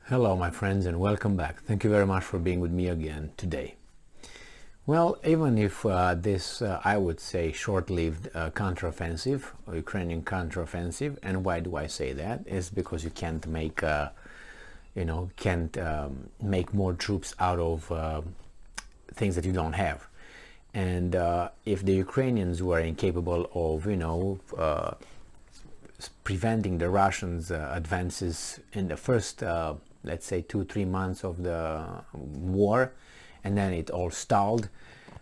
Hello my friends and welcome back. Thank you very much for being with me again today. Well, even if this I would say short-lived counteroffensive, or Ukrainian counteroffensive, and why do I say that? Is because you can't make make more troops out of things that you don't have. And if the Ukrainians were incapable of preventing the Russians' advances in the first let's say 2-3 months of the war, and then it all stalled,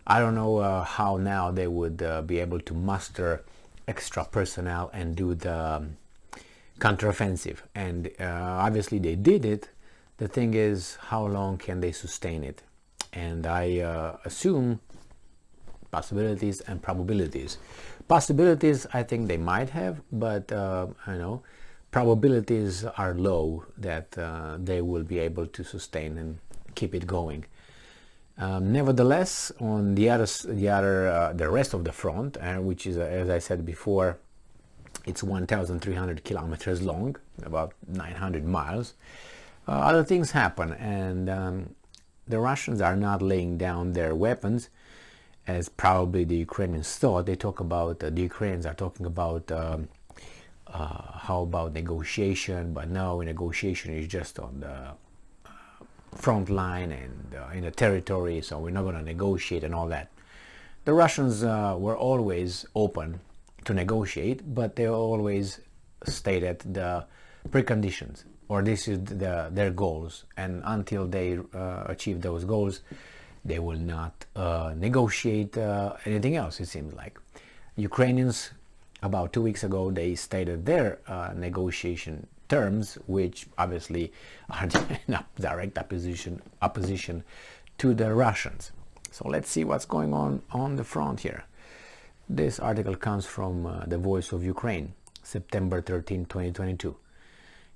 I don't know how now they would be able to muster extra personnel and do the counteroffensive. And obviously they did it. The thing is, how long can they sustain it? And I assume possibilities and probabilities. Possibilities, I think they might have, but probabilities are low that they will be able to sustain and keep it going. Nevertheless, on the rest of the front, which is, as I said before, it's 1,300 kilometers long, about 900 miles. Other things happen, and the Russians are not laying down their weapons, as probably the Ukrainians thought. They talk about the Ukrainians are talking about how about negotiation, but no, negotiation is just on the front line and in the territory, so we're not going to negotiate and all that. The Russians were always open to negotiate, but they always stated the preconditions, or this is their goals, and until they achieve those goals, they will not negotiate anything else, it seems like. Ukrainians, about 2 weeks ago, they stated their negotiation terms, which obviously are in direct opposition to the Russians. So let's see what's going on the front here. This article comes from the Voice of Ukraine, September 13, 2022.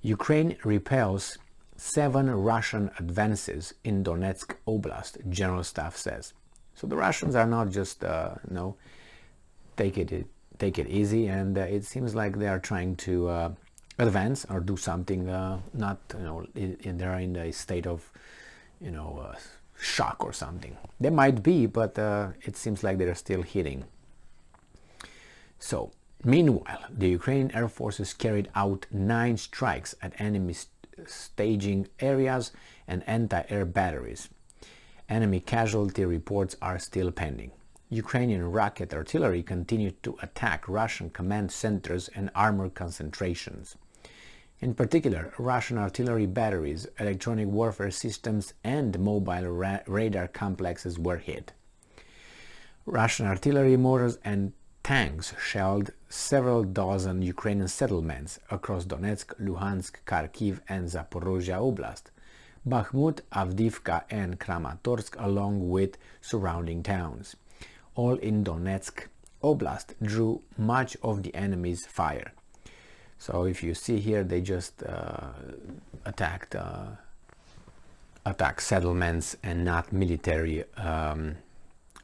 Ukraine repels 7 Russian advances in Donetsk Oblast, General Staff says. So the Russians are not just take it easy, and it seems like they are trying to advance or do something. Not they're in a state of shock or something. They might be, but it seems like they're still hitting. So meanwhile, the Ukrainian Air Forces carried out 9 strikes at enemy staging areas and anti-air batteries. Enemy casualty reports are still pending. Ukrainian rocket artillery continued to attack Russian command centers and armor concentrations. In particular, Russian artillery batteries, electronic warfare systems, and mobile radar complexes were hit. Russian artillery mortars and tanks shelled several dozen Ukrainian settlements across Donetsk, Luhansk, Kharkiv, and Zaporozhye Oblast, Bakhmut, Avdiivka, and Kramatorsk, along with surrounding towns. All in Donetsk Oblast drew much of the enemy's fire. So if you see here, they just attacked settlements and not military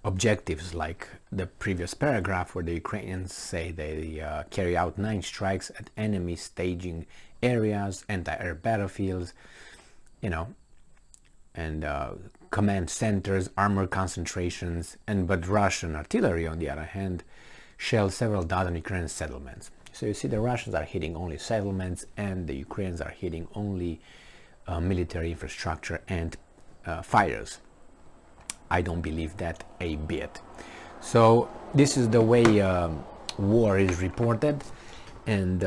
objectives, like the previous paragraph where the Ukrainians say they carry out 9 strikes at enemy staging areas, anti-air battlefields, and command centers, armor concentrations, but Russian artillery, on the other hand, shelled several dozen Ukrainian settlements. So you see, the Russians are hitting only settlements, and the Ukrainians are hitting only military infrastructure and fighters. I don't believe that a bit. So this is the way war is reported, and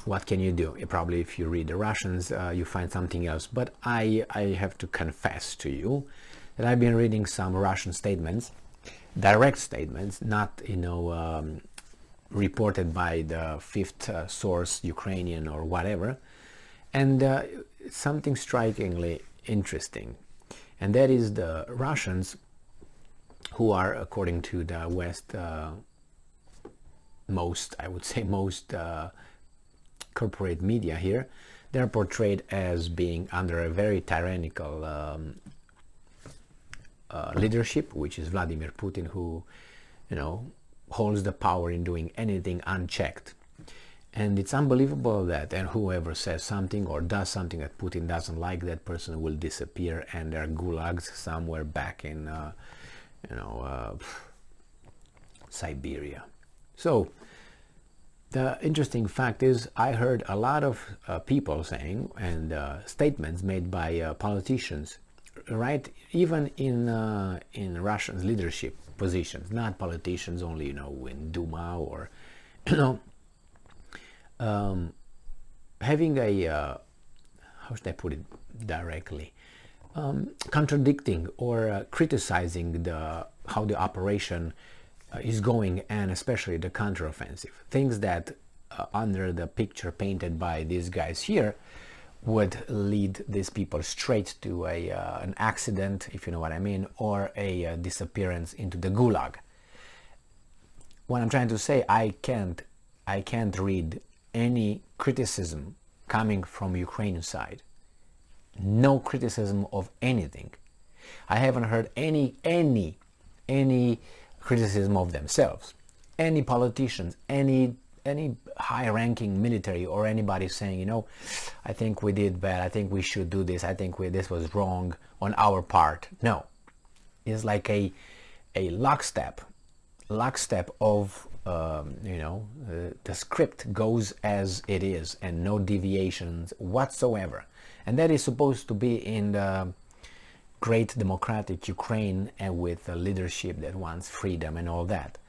what can you do? Probably if you read the Russians, you find something else. But I have to confess to you that I've been reading some Russian statements, direct statements, not reported by the fifth source, Ukrainian or whatever, and something strikingly interesting, and that is the Russians, who are, according to the West, most corporate media here, they're portrayed as being under a very tyrannical leadership, which is Vladimir Putin, who holds the power in doing anything unchecked. And it's unbelievable that, and whoever says something or does something that Putin doesn't like, that person will disappear, and there are gulags somewhere back in, Siberia. So the interesting fact is, I heard a lot of people saying, and statements made by politicians, right? Even in Russian leadership positions, not politicians only, in Duma or, having a, how should I put it directly, contradicting or criticizing how the operation is going, and especially the counteroffensive. Things that, under the picture painted by these guys here, would lead these people straight to an accident, if you know what I mean, or a disappearance into the gulag. What I'm trying to say, I can't read any criticism coming from Ukrainian side. No criticism of anything. I haven't heard any criticism of themselves. Any politicians, any high-ranking military or anybody saying, I think we did bad, I think we should do this, I think this was wrong on our part. No. It's like a lockstep of, the script goes as it is and no deviations whatsoever. And that is supposed to be in the great democratic Ukraine, and with a leadership that wants freedom and all that.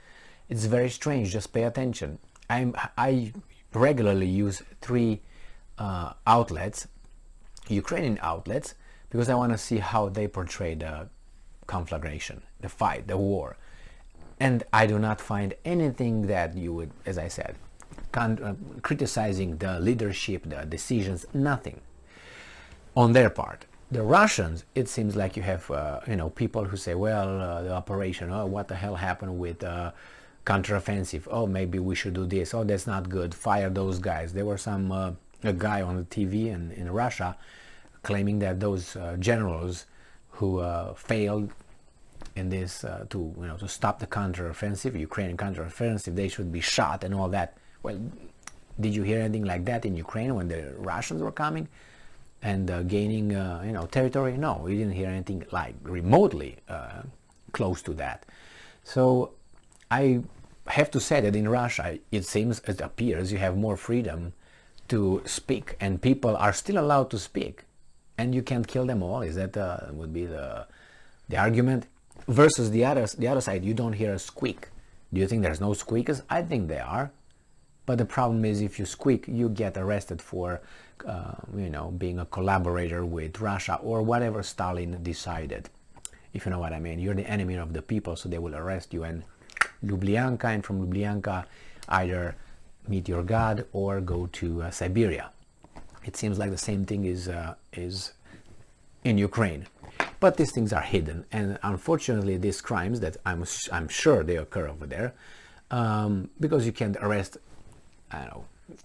It's very strange. Just pay attention. I regularly use 3 outlets, Ukrainian outlets, because I want to see how they portray the conflagration, the fight, the war. And I do not find anything that you would, as I said, criticizing the leadership, the decisions, nothing on their part. The Russians, it seems like you have, people who say, well, the operation, what the hell happened with counteroffensive? Oh, maybe we should do this. Oh, that's not good. Fire those guys. There was a guy on the TV in Russia claiming that those generals who failed in this to stop the counteroffensive, Ukrainian counteroffensive, they should be shot and all that. Well, did you hear anything like that in Ukraine when the Russians were coming and gaining territory? No, we didn't hear anything like remotely close to that. So I have to say that in Russia, it appears you have more freedom to speak, and people are still allowed to speak, and you can't kill them all. Is that would be the argument? Versus the other side, you don't hear a squeak. Do you think there's no squeakers? I think there are. But the problem is, if you squeak, you get arrested for, being a collaborator with Russia or whatever Stalin decided. If you know what I mean. You're the enemy of the people, so they will arrest you. And Lubyanka, and from Lubyanka, either meet your God or go to Siberia. It seems like the same thing is in Ukraine. But these things are hidden. And unfortunately, these crimes that I'm sure they occur over there, because you can't arrest,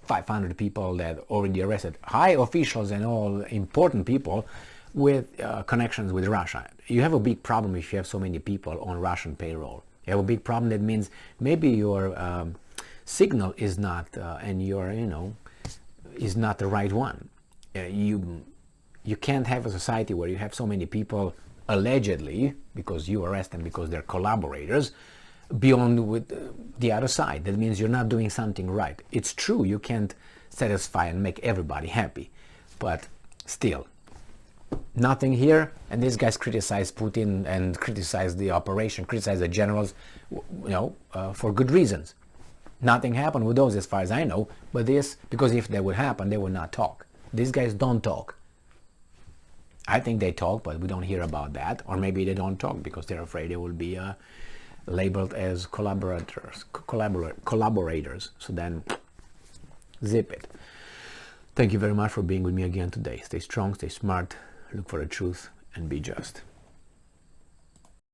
500 people that already arrested, high officials and all important people with connections with Russia. You have a big problem if you have so many people on Russian payroll. You have a big problem. That means maybe your signal is not, and your, is not the right one. You can't have a society where you have so many people allegedly, because you arrest them because they're collaborators, beyond with the other side. That means you're not doing something right. It's true, you can't satisfy and make everybody happy, but still, nothing here. And these guys criticize Putin and criticize the operation, criticize the generals, for good reasons. Nothing happened with those as far as I know, but this, because if that would happen, they would not talk. These guys don't talk. I think they talk, but we don't hear about that. Or maybe they don't talk because they're afraid they will be labeled as collaborators. So then, zip it. Thank you very much for being with me again today. Stay strong, stay smart, look for the truth, and be just.